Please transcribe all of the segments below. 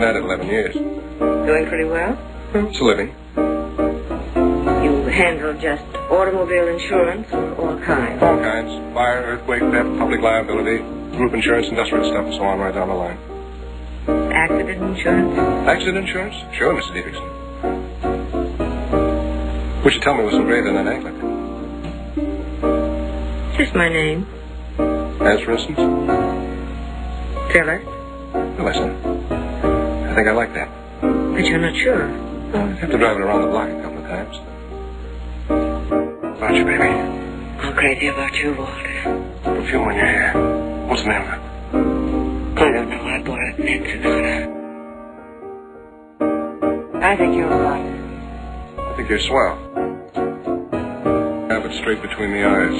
at it 11 years. Doing pretty well? It's a living. You handle just automobile insurance or all kinds? All kinds. Fire, earthquake, theft, public liability, group insurance, industrial stuff, and so on right down the line. Accident insurance? Accident insurance? Sure, Mr. Davidson. What you tell me was engraved in an anklet. Just my name. As for instance? Phyllis. Listen, I think I like that. But you're not sure. Well, I'd have to drive it around the block a couple of times. About you, baby. I'm crazy about you, Walter. Perfume in your hair. What's the name of it? I don't know. I bought it in Sonata. I think you're right. I think you're swell. Have it straight between the eyes.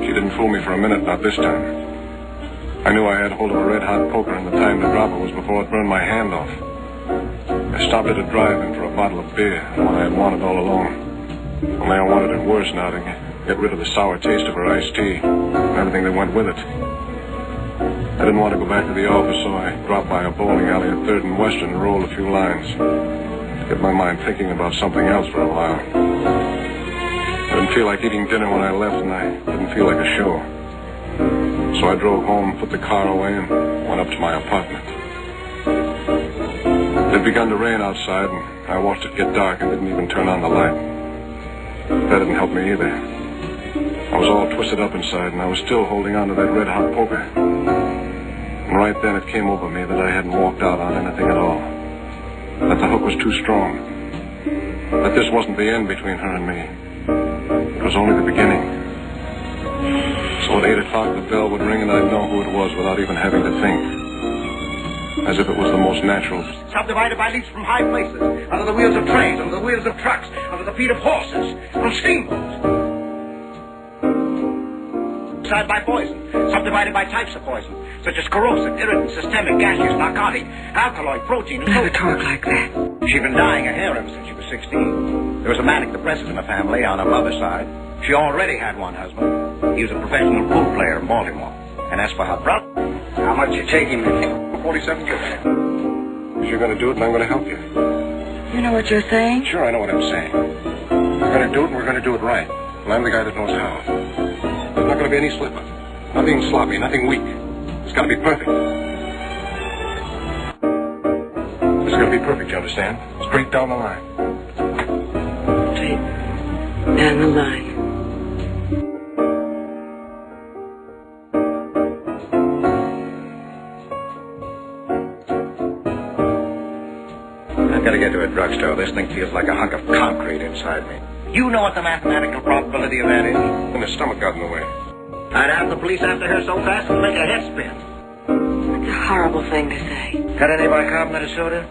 She didn't fool me for a minute, not this time. I knew I had hold of a red-hot poker, and the time to drop it was before it burned my hand off. I stopped at a drive-in for a bottle of beer, one I had wanted all along. Only I wanted it worse now to get rid of the sour taste of her iced tea and everything that went with it. I didn't want to go back to the office, so I dropped by a bowling alley at 3rd and Western and rolled a few lines. Get my mind thinking about something else for a while. I didn't feel like eating dinner when I left, and I didn't feel like a show. So I drove home, put the car away, and went up to my apartment. It had begun to rain outside, and I watched it get dark and didn't even turn on the light. That didn't help me either. I was all twisted up inside, and I was still holding on to that red-hot poker. And right then it came over me that I hadn't walked out on anything at all. That the hook was too strong. That this wasn't the end between her and me. It was only the beginning. So at 8 o'clock the bell would ring and I'd know who it was without even having to think. As if it was the most natural. Subdivided by leaps from high places, under the wheels of trains, under the wheels of trucks, under the feet of horses, on steamboats. Subdivided by poison, subdivided by types of poison, such as corrosive, irritant, systemic, gaseous, narcotic, alkaloid, protein, and Never talk like that. She'd been dying of hair ever since she was 16. There was a manic depressive in the family on her mother's side. She already had one husband. He was a professional pool player in Baltimore. And as for her brother, how much you take him in? 47 good. Because you're going to do it and I'm going to help you. You know what you're saying? Sure, I know what I'm saying. We're going to do it and we're going to do it right. And I'm the guy that knows how. There's not going to be any slip-up. Nothing sloppy, nothing weak. It's got to be perfect. It's going to be perfect, you understand? Straight down the line. Straight down the line. I've got to get to a drugstore. This thing feels like a hunk of concrete inside me. You know what the mathematical probability of that is? And the stomach got in the way. I'd have the police after her so fast it'll make her head spin. It's a horrible thing to say. Got any bicarbonate of soda?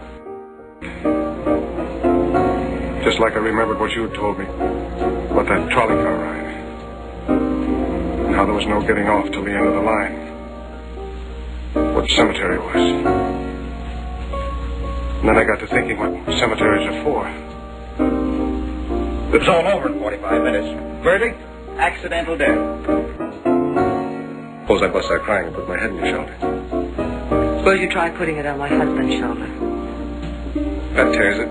Just like I remembered what you had told me about that trolley car ride. And how there was no getting off till the end of the line. What cemetery was. And then I got to thinking what cemeteries are for. It was all over in 45 minutes. Verdict? Accidental death. Suppose I bust out crying and put my head in your shoulder. Suppose you try putting it on my husband's shoulder. That tears it.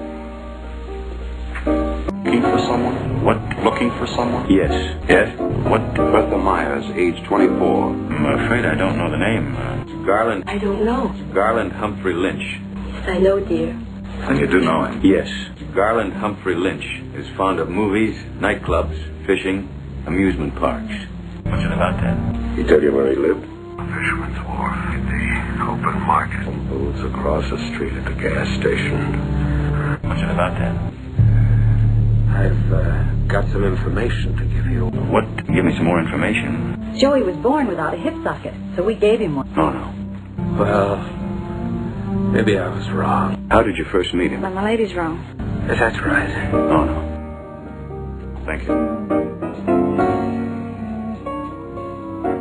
Looking for someone? What? Looking for someone? Yes. Yes? What? Bertha Myers, age 24. I'm afraid I don't know the name. Garland. I don't know. Garland Humphrey Lynch. Yes, I know, dear. And you do know him? Yes. Garland Humphrey Lynch is fond of movies, nightclubs, fishing, amusement parks. What's it about that? He tell you where he lived? Fisherman's Wharf at the open market. Some booths across the street at the gas station. What's it about that? I've got some information to give you. What? Give me some more information. Joey was born without a hip socket, so we gave him one. Oh, no. Well, maybe I was wrong. How did you first meet him? But my lady's wrong. Yes, that's right. Oh, no. Thank you.